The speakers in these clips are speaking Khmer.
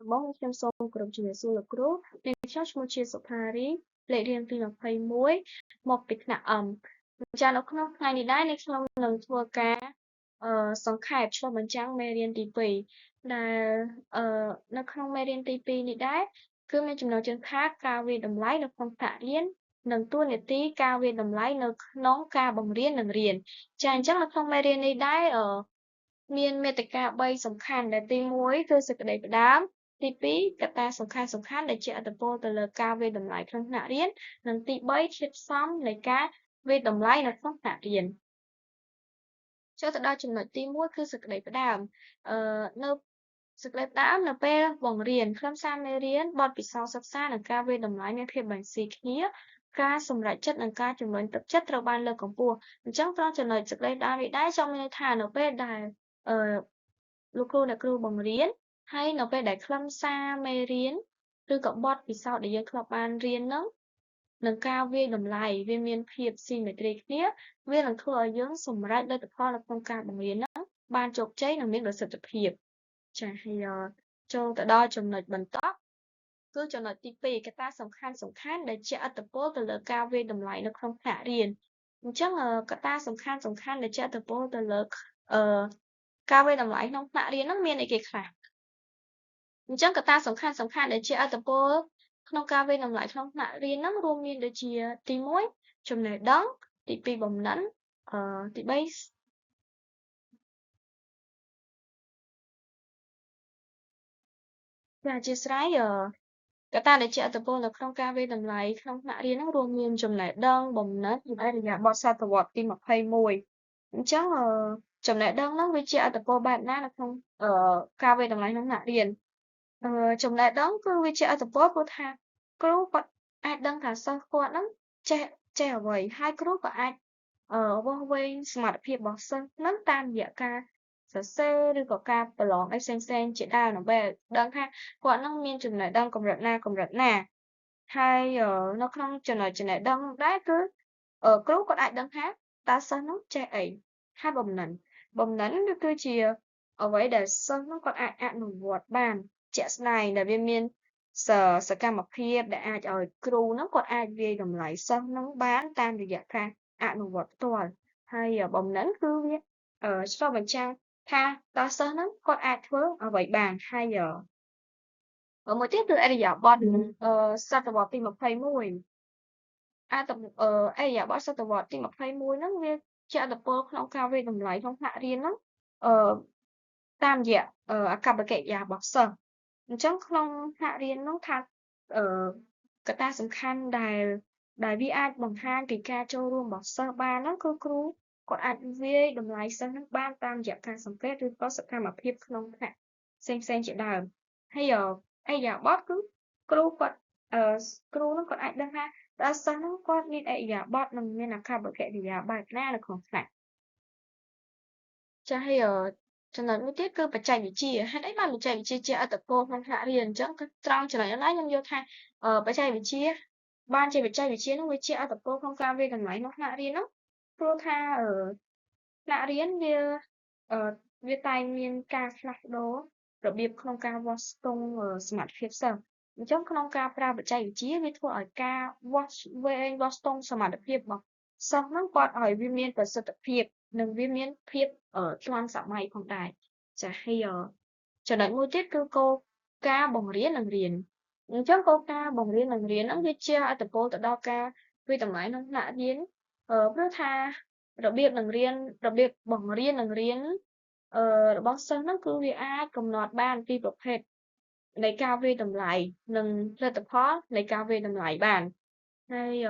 បងខ្ញុំសូមគោរពជំរាបសួរលោកគ្រូនាងខ្ញុំឈ្មោះជាសុផារីលេខរៀនទី21មកពីថ្នាក់ចានៅក្នុងថ្ងៃនេះដែរនាងខ្ញុំនឹងធ្វើការសង្ខេបឆ្លុះបញ្ចាំងមេរៀនទី2ដែលនៅក្នុងមេរៀនទី2នេះដែរគឺមានចំណងជើងថាការវិតម្លៃនៅក្នុងថ្នាក់រៀននិងតួនាទីការវិតម្លៃនៅក្នុងការបង្រៀននិងរៀនចាអញ្ចឹងនៅក្នុងមេរៀននេះដែរមានមាតិកា3សំខាន់ដែលទី1គឺសេចក្តីផ្ដើមទី2កត្តាសំខាន់ៗដែលជះឥទ្ធិពលទៅលើការវាយតម្លៃក្នុងថ្នាក់រៀននិងទី3ធាតុផ្សំនៃការវាយតម្លៃនៅក្នុងថ្នាក់រៀនចូលទៅដល់ចំណុចទី1គឺសេចក្តីផ្ដើមនៅសេចក្តីផ្ដើមនៅពេលបង្រៀនខ្លឹមសារមេរៀនបទពិសោធន៍សិក្សានិងការវាយតម្លៃមានភាពបែងស៊ីគ្នាការសម្រេចចិត្តនិងការជំរុញទឹកចិត្តត្រូវបានលើកកម្ពស់អញ្ចឹងត្រង់ចំណុចសេចក្តីផ្ដើមនេះដែរចង់មានន័យថានៅពេលដែលលោកគ្រូអ្នកគ្រូបង្រៀនហើយនៅពេលដែលខ្លឹមសារមេរៀនឬក៏បទពិសោធន៍ដែលយើងធ្លាប់បានរៀនហ្នឹងនឹងការវាយតម្លៃវាមានភាពស៊ីមេទ្រីគ្នាវានឹងធ្វើឲ្យយើងសម្រេចលទ្ធផលនៅក្នុងការបង្រៀនហ្នឹងបានជោគជ័យនិងមានប្រសិទ្ធភាពចាហើយចូលទៅដល់ចំណុចបន្តគឺចំណុចទី2កត្តាសំខាន់ដែលជះឥទ្ធិពលទៅលើការវាយតម្លៃនៅក្នុងថ្នាក់រៀនអញ្ចឹងកត្តាសំខាន់ដែលជះឥទ្ធិពលទៅលើការវាយតម្លៃក្នុងថ្នាក់រៀនហ្នឹងមានអីគេខ្លះអញ្ចឹងកត្តាសំខាន់ដែលជះឥទ្ធិពលក្នុងការវាយតម្លៃក្នុងថ្នាក់រៀនហ្នឹងរួមមានដូចជាទី1ចំណេះដឹងទី2បំណិនទី3ចាអធិស្ឋានកត្តាដែលជះឥទ្ធិពលនៅក្នុងការវាយតម្លៃក្នុងថ្នាក់រៀនហ្នឹងរួមមានចំណេះដឹងបំណិននិងឥរិយាបថសតវត្សទី21អញ្ចឹងចំណេះដឹងហ្នឹងវាជះឥទ្ធិពលបែបណានៅក្នុងការវាយតម្លៃក្នុងថ្នាក់រៀនចំណេះដឹងគឺវាជះឥទ្ធិពលព្រោះថាគ្រូគាត់អាចដឹងថាសិស្សគាត់ហ្នឹងចេះអ្វីហើយគ្រូក៏អាចវាស់វែងសមត្ថភាពរបស់សិស្សហ្នឹងតាមរយៈការសរសេរឬក៏ការប្រឡងអីផ្សេងៗជាដើមដើម្បីឲ្យដឹងថាគាត់ហ្នឹងមានចំណេះដឹងកម្រិតណាហើយនៅក្នុងចំណុចចំណេះដឹងដែរគឺគ្រូគាត់អាចដឹងថាតើសិស្សហ្នឹងចេះអីហើយបំណិនវាគឺជាអ្វីដែលសិស្សហ្នឹងគាត់អាចអនុវត្តបានជាក់ស្ដែងដែលវាមានសកម្មភាពដែលអាចឲ្យគ្រូហ្នឹងគាត់អាចវាយតម្លៃសិស្សហ្នឹងបានតាមរយៈការអនុវត្តផ្ទាល់ហើយបំណិនគឺវាឆ្លុះបញ្ចាំងថាតើសិស្សហ្នឹងគាត់អាចធ្វើអ្វីបានហើយមួយទៀតគឺឥរិយាបថសតវត្សទី21ឥរិយាបថសតវត្សទី21ហ្នឹងវាជះឥទ្ធិពលក្នុងការវាយតម្លៃក្នុងថ្នាក់រៀនហ្នឹងតាមរយៈអាកប្បកិរិយារបស់សិស្សអញ្ចឹងក្នុងថ្នាក់រៀនហ្នឹងថាកត្តាសំខាន់ដែលវាអាចបង្ហាញពីការចូលរួមរបស់សិស្សបានហ្នឹងគឺគ្រូគាត់អាចវាយតម្លៃសិស្សហ្នឹងបានតាមរយៈការសង្កេតឬក៏សកម្មភាពក្នុងថ្នាក់ផ្សេងៗជាដើមហើយឥរិយាបថគឺគ្រូគាត់គ្រូហ្នឹងគាត់អាចដឹងថាតើសិស្សហ្នឹងគាត់មានឥរិយាបថនិងមានអាកប្បកិរិយាបែបណានៅក្នុងថ្នាក់ចាហើយចំណុចមួយទៀតគឺបច្ចេកវិទ្យាហេតុអីបានបច្ចេកវិទ្យាជះឥទ្ធិពលក្នុងថ្នាក់រៀនអញ្ចឹងគឺត្រង់ចំណុចហ្នឹងខ្ញុំយល់ថាបច្ចេកវិទ្យាបានជាបច្ចេកវិទ្យាហ្នឹងវាជះឥទ្ធិពលក្នុងការវាយតម្លៃក្នុងថ្នាក់រៀនហ្នឹងព្រោះថាថ្នាក់រៀនវាតែងមានការផ្លាស់ប្ដូររបៀបក្នុងការវាស់ស្ទង់សមត្ថភាពសិស្សអញ្ចឹងក្នុងការប្រើបច្ចេកវិទ្យាវាធ្វើឲ្យការវាស់វែងវាស់ស្ទង់សមត្ថភាពរបស់សិស្សហ្នឹងគាត់ឲ្យវាមានប្រសិទ្ធភាពនិងវាមានភាពទាន់សម័យផងដែរចាហើយចំណុចមួយទៀតគឺគោលការណ៍បង្រៀននិងរៀនអញ្ចឹងគោលការណ៍បង្រៀននិងរៀនហ្នឹងវាជះឥទ្ធិពលទៅដល់ការវិតម្លៃក្នុងថ្នាក់រៀនព្រោះថារបៀបបង្រៀននិងរៀនរបស់សិស្សហ្នឹងគឺវាអាចកំណត់បានពីប្រភេទនៃការវាយតម្លៃនិងលទ្ធផលនៃការវាយតម្លៃបានហើយ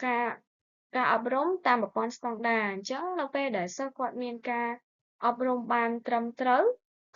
ការអប់រំតាមប្រព័ន្ធស្តង់ដារអញ្ចឹងនៅពេលដែលសិស្សគាត់មានការអប់រំបានត្រឹមត្រូវ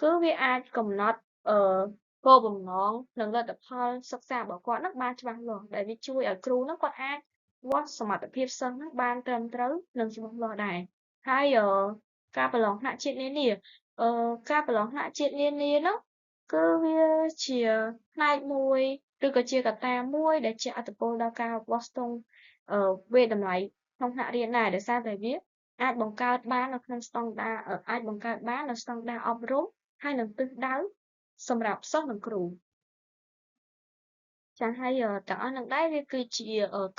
គឺវាអាចកំណត់គោលបំណងនិងលទ្ធផលសិក្សារបស់គាត់ហ្នឹងបានច្បាស់លាស់ដែលវាជួយឲ្យគ្រូហ្នឹងគាត់អាចវាស់សមត្ថភាពសិស្សហ្នឹងបានត្រឹមត្រូវនិងច្បាស់លាស់ដែរហើយការប្រឡងថ្នាក់ជាតិនានាការប្រឡងថ្នាក់ជាតិនានាហ្នឹងគឺវាជាផ្នែកមួយឬក៏ជាកត្តាមួយដែលជះឥទ្ធិពលដល់ការវាស់ស្ទង់វាយតម្លៃក្នុងថ្នាក់រៀនដែរដោយសារតែវាអាចបង្កើតបាននៅក្នុងស្តង់ដារអាចបង្កើតបាននៅស្តង់ដារអប់រំហើយនឹងទិសដៅ សម្រាប់សិស្សនិងគ្រូចាហើយទាំងអស់នឹងដែរវាគឺជា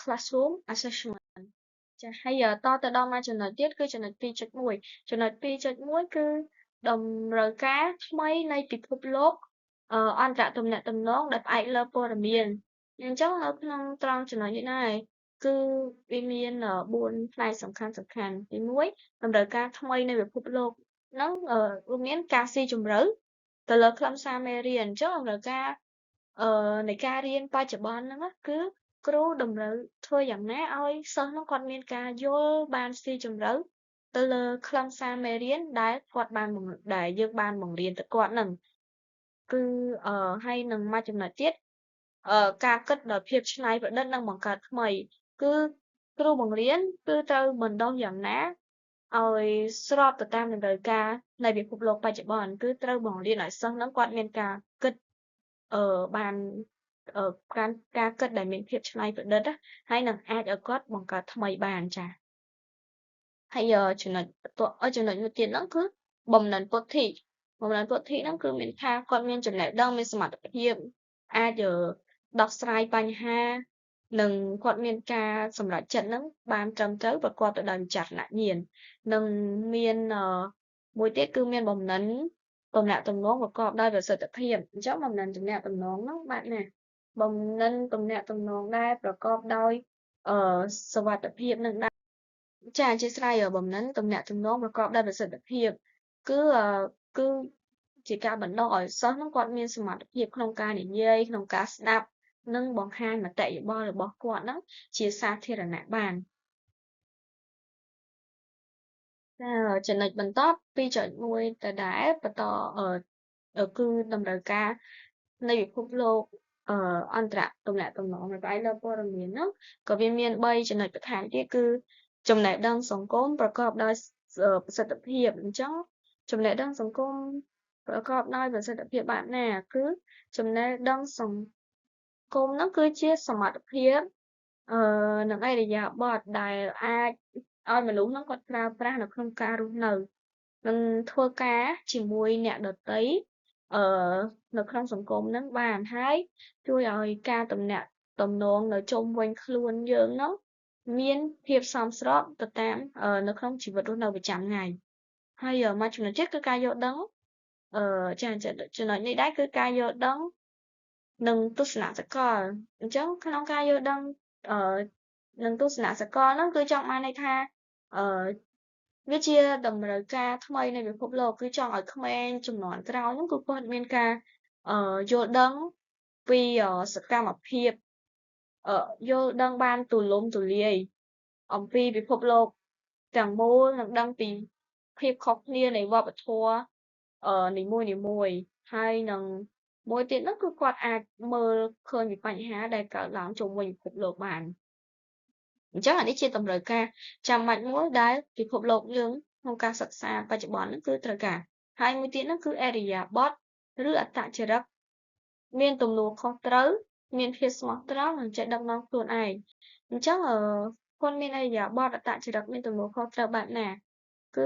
classroom assessment ចាហើយតទៅដល់មកចំណុចទៀតគឺចំណុច 2.1 ចំណុច 2.1 គឺតម្រូវការថ្មីនៃពិភពលោកអន្តរទំនាក់ទំនងដែលផ្អែកលើព័ត៌មានអញ្ចឹងនៅក្នុងត្រង់ចំណុចនេះដែរគឺវាមាន4ផ្នែកសំខាន់ទី1តម្រូវការថ្មីនៃពិភពលោកហ្នឹងរួមមានការស៊ីជម្រៅទៅលើខ្លឹមសារមេរៀនអញ្ចឹងតម្រូវការនៃការរៀនបច្ចុប្បន្នហ្នឹងគឺគ្រូតម្រូវធ្វើយ៉ាងណាឲ្យសិស្សហ្នឹងគាត់មានការយល់បានស៊ីជម្រៅទៅលើខ្លឹមសារមេរៀនដែលយើងបានបង្រៀនទៅគាត់ហ្នឹងគឺហើយនឹងមួយចំណុចទៀតការគិតដោយភាពច្នៃប្រឌិតនិងបង្កើតថ្មីគឺគ្រូបង្រៀនគឺត្រូវបណ្ដុះយ៉ាងណាឲ្យស្របទៅតាមតម្រូវការនៃពិភពលោកបច្ចុប្បន្នគឺត្រូវបង្រៀនឲ្យសិស្សហ្នឹងគាត់មានការគិតបានការគិតដែលមានភាពច្នៃប្រឌិតហើយនឹងអាចឲ្យគាត់បង្កើតថ្មីបានចា៎ហើយចំណុចមួយទៀតហ្នឹងគឺបំណិនពុទ្ធិហ្នឹងគឺមានថាគាត់មានចំណេះដឹងមានសមត្ថភាពអាចដោះស្រាយបញ្ហានិងគាត់មានការសម្រេចចិត្តហ្នឹងបានត្រឹមត្រូវប្រកបទៅដោយវិចារណញ្ញាណនិងមានមួយទៀតគឺមានបំណិនទំនាក់ទំនងប្រកបដោយប្រសិទ្ធភាពអញ្ចឹងបំណិនទំនាក់ទំនងហ្នឹងបែបណាបំណិនទំនាក់ទំនងដែលប្រកបដោយសុវត្ថិភាពនឹងចាអធិស្ឋានបំណិនទំនាក់ទំនងប្រកបដោយប្រសិទ្ធភាពគឺជាការបណ្ដុះឲ្យសិស្សហ្នឹងគាត់មានសមត្ថភាពក្នុងការនិយាយក្នុងការស្ដាប់និងបង្ហាញមតិយោបល់របស់គាត់ហ្នឹងជាសាធារណៈបានចាចំណុចបន្ត2.1ដដែលបន្តគឺតម្រូវការនៃពិភពលោកអន្តរទំនាក់ទំនងផ្អែកលើព័ត៌មានហ្នឹងក៏វាមាន3ចំណុចបន្ថែមទៀតគឺចំណេះដឹងសង្គមប្រកបដោយប្រសិទ្ធភាពអញ្ចឹងចំណេះដឹងសង្គមប្រកបដោយប្រសិទ្ធភាពបែបណាគឺចំណេះដឹងសង្គមហ្នឹងគឺជាសមត្ថភាពនិងឥរិយាបថដែលអាចឲ្យមនុស្សហ្នឹងគាត់ប្រើប្រាស់នៅក្នុងការរស់នៅនិងធ្វើការជាមួយអ្នកដទៃនៅក្នុងសង្គមហ្នឹងបានហើយជួយឲ្យការទំនាក់ទំនងនៅជុំវិញខ្លួនយើងហ្នឹងមានភាពសមស្របទៅតាមនៅក្នុងជីវិតរស់នៅប្រចាំថ្ងៃហើយមួយចំណុចទៀតគឺការយល់ដឹងចាចំណុចនេះដែរគឺការយល់ដឹងនិងទស្សនៈសកលអញ្ចឹងក្នុងការយល់ដឹងនិងទស្សនៈសកលហ្នឹងគឺចង់បានន័យថាវាជាតម្រូវការថ្មីនៃពិភពលោកគឺចង់ឲ្យក្មេងជំនាន់ក្រោយហ្នឹងគឺគាត់មានការយល់ដឹងពីសកម្មភាពយល់ដឹងបានទូលំទូលាយអំពីពិភពលោកទាំងមូលនិងដឹងពីភាពខុសគ្នានៃវប្បធម៌នីមួយៗហើយនឹងមួយទៀតហ្នឹងគឺគាត់អាចមើលឃើញពីបញ្ហាដែលកើតឡើងជុំវិញពិភពលោកបានអញ្ចឹងអានេះជាតម្រូវការចាំបាច់មួយដែលពិភពលោកយើងក្នុងការសិក្សាបច្ចុប្បន្នហ្នឹងគឺត្រូវការហើយមួយទៀតហ្នឹងគឺឥរិយាបថឬអត្តចរិតមានទំនួលខុសត្រូវមានភាពស្មោះត្រង់និងចេះដឹកនាំខ្លួនឯងអញ្ចឹងគាត់មានឥរិយាបថអត្តចរិតមានទំនួលខុសត្រូវបែបណាគឺ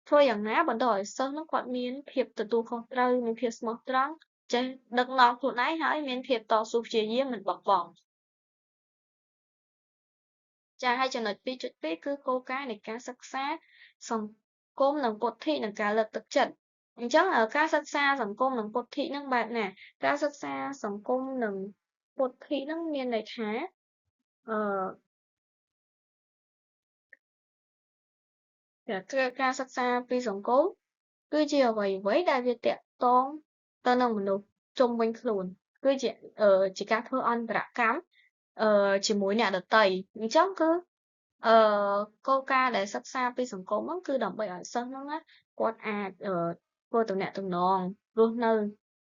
ធ្វើយ៉ាងណាបណ្ដុះឲ្យសិស្សហ្នឹងគាត់មានភាពទទួលខុសត្រូវមានភាពស្មោះត្រង់ចេះដឹកនាំខ្លួនឯងហើយមានភាពតស៊ូព្យាយាមមិនបោះបង់ចាហើយចំណុច2.2គឺគោលការណ៍នៃការសិក្សាសង្គមនិងពុទ្ធិនិងការលើកទឹកចិត្តអញ្ចឹងការសិក្សាសង្គមនិងពុទ្ធិនឹងបែបណាការសិក្សាសង្គមនិងពុទ្ធិនឹងមានន័យថាការសិក្សាពីសង្គមគឺជាអ្វីៗដែលវាតាក់ទងទៅនឹងមនុស្សជុំវិញខ្លួនគឺជាការធ្វើអន្តរកម្មជាមួយអ្នកដទៃអញ្ចឹងគឺគោលការណ៍ដែលសិក្សាពីសង្គមហ្នឹងគឺដើម្បីឲ្យសិស្សហ្នឹងណាគាត់អាចធ្វើទំនាក់ទំនងរស់នៅ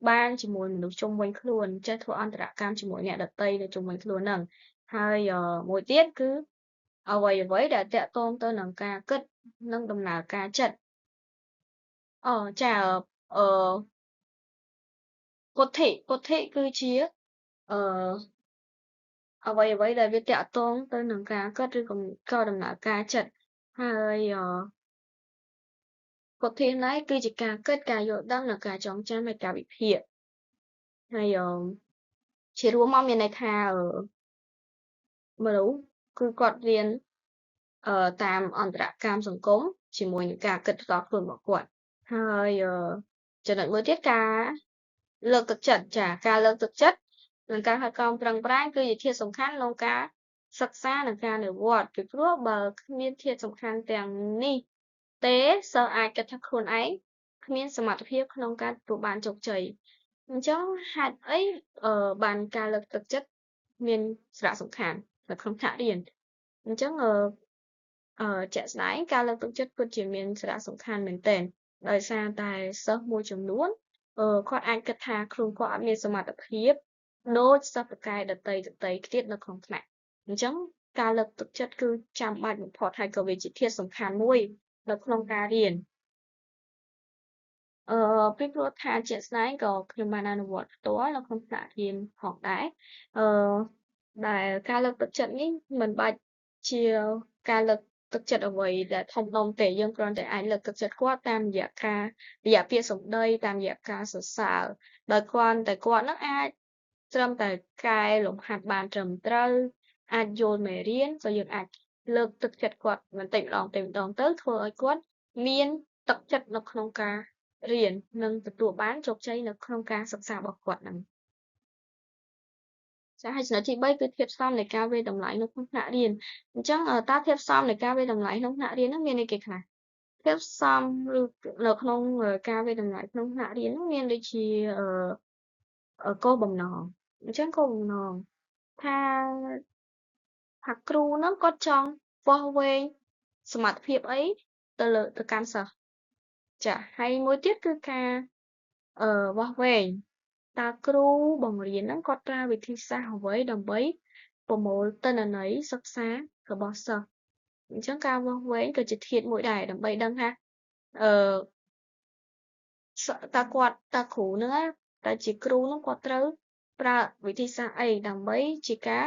បានជាមួយមនុស្សជុំវិញខ្លួនចេះធ្វើអន្តរកម្មជាមួយអ្នកដទៃនៅជុំវិញខ្លួនហ្នឹងហើយមួយទៀតគឺអ្វីៗដែលតាក់ទងទៅនឹងការគិតនិងដំណើរការចិត្តចាអឺពុទ្ធិគឺជាអឺអ្វីដែលវាតាក់ទងទៅនឹងការគិតឬក៏ដំណើរការចិត្តហើយ ប្រធានណៃគឺជាការគិតការយល់ដឹងនិងការចងចាំនៃការវិភាគហើយជារួមមកមានន័យថាមនុស្សគឺគាត់រៀនតាមអន្តរកម្មសង្គមជាមួយនឹងការគិតផ្ទាល់ខ្លួនរបស់គាត់ហើយចំណុចមួយទៀតការលើកទឹកចិត្តការលើកទឹកចិត្តនិងការខិតខំប្រឹងប្រែងគឺជាធាតុសំខាន់ក្នុងការសិក្សានិងការអនុវត្តពីព្រោះបើគ្មានធាតុសំខាន់ទាំងនេះទេសិស្សអាចគិតថាខ្លួនឯងគ្មានសមត្ថភាពក្នុងការទទួលបានជោគជ័យអញ្ចឹងហេតុអីបានការលើកទឹកចិត្តមានសារៈសំខាន់នៅក្នុងថ្នាក់រៀនអញ្ចឹងជាក់ស្ដែងការលើកទឹកចិត្តពិតជាមានសារៈសំខាន់មែនទែនដោយសារតែសិស្សមួយចំនួនគាត់អាចគិតថាខ្លួនគាត់អត់មានសមត្ថភាពដូចសិស្សប្រកែកដទៃទៀតនៅក្នុងថ្នាក់អញ្ចឹងការលើកទឹកចិត្តគឺចាំបាច់បំផុតហើយក៏វាជាធាតុសំខាន់មួយនៅក្នុងការរៀនពីព្រោះថាជាក់ស្ដែងក៏ខ្ញុំបានអនុវត្តផ្ទាល់នៅក្នុងថ្នាក់រៀនផងដែរដែលការលើកទឹកចិត្តនេះមិនបាច់ជាការលើកទឹកចិត្តអ្វីដែលធំដុំទេយើងគ្រាន់តែអាចលើកទឹកចិត្តគាត់តាមរយៈពាក្យសម្ដីតាមរយៈការសរសើរដោយគាត់នឹងអាចត្រឹមតែកែលំហាត់បានត្រឹមត្រូវអាចយល់មេរៀនក៏យើងអាចលើកទឹកចិត្តគាត់បន្តិចម្ដងទៅធ្វើឲ្យគាត់មានទឹកចិត្តនៅក្នុងការរៀននិងទទួលបានជោគជ័យនៅក្នុងការសិក្សារបស់គាត់ហ្នឹងចា៎ហើយចំណុចទី3គឺធាតុផ្សំនៃការវាយតម្លៃនៅក្នុងថ្នាក់រៀនអញ្ចឹងតើធាតុផ្សំនៃការវាយតម្លៃក្នុងថ្នាក់រៀនហ្នឹងមានអីគេខ្លះធាតុផ្សំឬនៅក្នុងការវាយតម្លៃក្នុងថ្នាក់រៀនហ្នឹងមានដូចជាគោលបំណងអញ្ចឹងគោលបំណងថាគ្រូហ្នឹងគាត់ចង់វាស់វែងសមត្ថភាពអីទៅកាន់សិស្សចាហើយមួយទៀតគឺការវាស់វែងតើគ្រូបង្រៀនហ្នឹងគាត់ប្រើវិធីសាស្ត្រអ្វីដើម្បីប្រមូលទិន្នន័យសិក្សារបស់សិស្សអញ្ចឹងការវាស់វែងក៏ជាធាតុមួយដែរដើម្បីដឹងថាតើគ្រូហ្នឹងតើជាគ្រូហ្នឹងគាត់ត្រូវប្រើវិធីសាស្ត្រអីដើម្បីជាការ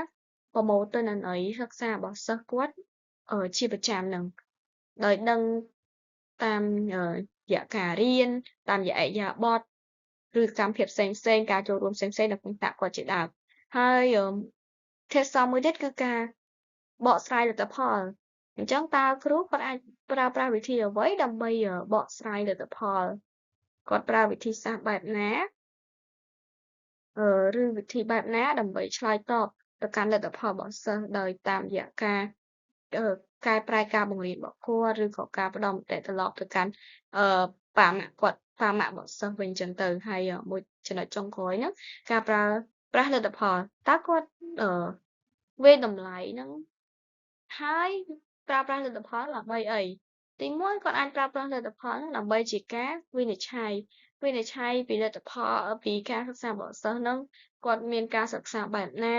ប្រមូលទិន្នន័យសិក្សារបស់សិស្សគាត់ជាប្រចាំហ្នឹងដោយដឹងតាមរយៈការរៀនតាមរយៈឥរិយាបថឬកម្មភាពផ្សេងៗការចូលរួមផ្សេងៗនៅក្នុងថ្នាក់គាត់ជាដើមហើយធាតុផ្សំមួយទៀតគឺការបកស្រាយលទ្ធផលអញ្ចឹងតើគ្រូគាត់អាចប្រើប្រាស់វិធីអ្វីដើម្បីបកស្រាយលទ្ធផលគាត់ប្រើវិធីសាស្ត្របែបណាឬវិធីបែបណាដើម្បីឆ្លើយតបទៅកាន់លទ្ធផលរបស់សិស្សដោយតាមរយៈការកែប្រែការបង្រៀនរបស់គាត់ឬក៏ការផ្ដល់មតិត្រឡប់ទៅកាន់ប៉ាម៉ាក់របស់សិស្សវិញចឹងទៅហើយមួយចំណុចចុងក្រោយហ្នឹងការប្រើប្រាស់លទ្ធផលតើគាត់វាយតម្លៃហ្នឹងហើយប្រើប្រាស់លទ្ធផលដើម្បីអីទី1គាត់អាចប្រើប្រាស់លទ្ធផលហ្នឹងដើម្បីជាការវិនិច្ឆ័យពីលទ្ធផលពីការសិក្សារបស់សិស្សហ្នឹងគាត់មានការសិក្សាបែបណា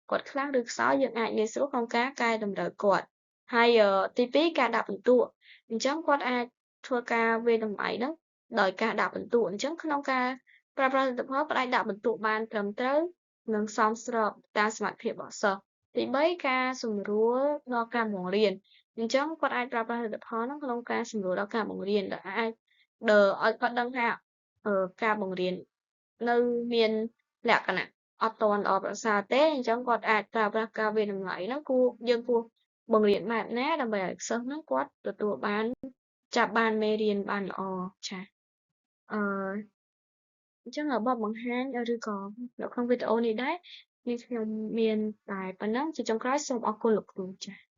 គាត់ខ្លះឬខ្សោយយើងអាចងាយស្រួលក្នុងការកែតម្រូវគាត់ហើយទី2ការដាក់ពិន្ទុអញ្ចឹងគាត់អាចធ្វើការវាយតម្លៃហ្នឹងដោយការដាក់ពិន្ទុអញ្ចឹងក្នុងការប្រើប្រាស់លទ្ធផលគាត់អាចដាក់ពិន្ទុបានត្រឹមត្រូវនិងសមស្របតាមសមត្ថភាពរបស់សិស្សទី3ការសម្រួលដល់ការបង្រៀនអញ្ចឹងគាត់អាចប្រើប្រាស់លទ្ធផលហ្នឹងក្នុងការសម្រួលដល់ការបង្រៀនដែលឲ្យគាត់ដឹងថាការបង្រៀននៅមានលក្ខណៈអត់ទាន់ល្អប្រសើរទេអញ្ចឹងគាត់អាចប្រើប្រាស់ការវាយតម្លៃហ្នឹងយើងគួរបង្រៀនបែបណាដើម្បីឲ្យសិស្សហ្នឹងគាត់ទទួលបានចាប់បានមេរៀនបានល្អចា៎អញ្ចឹងបទបង្ហាញឬក៏នៅក្នុងវីដេអូនេះដែរនេះខ្ញុំមានតែប៉ុណ្ណឹងជាចុងក្រោយសូមអរគុណលោកគ្រូចា៎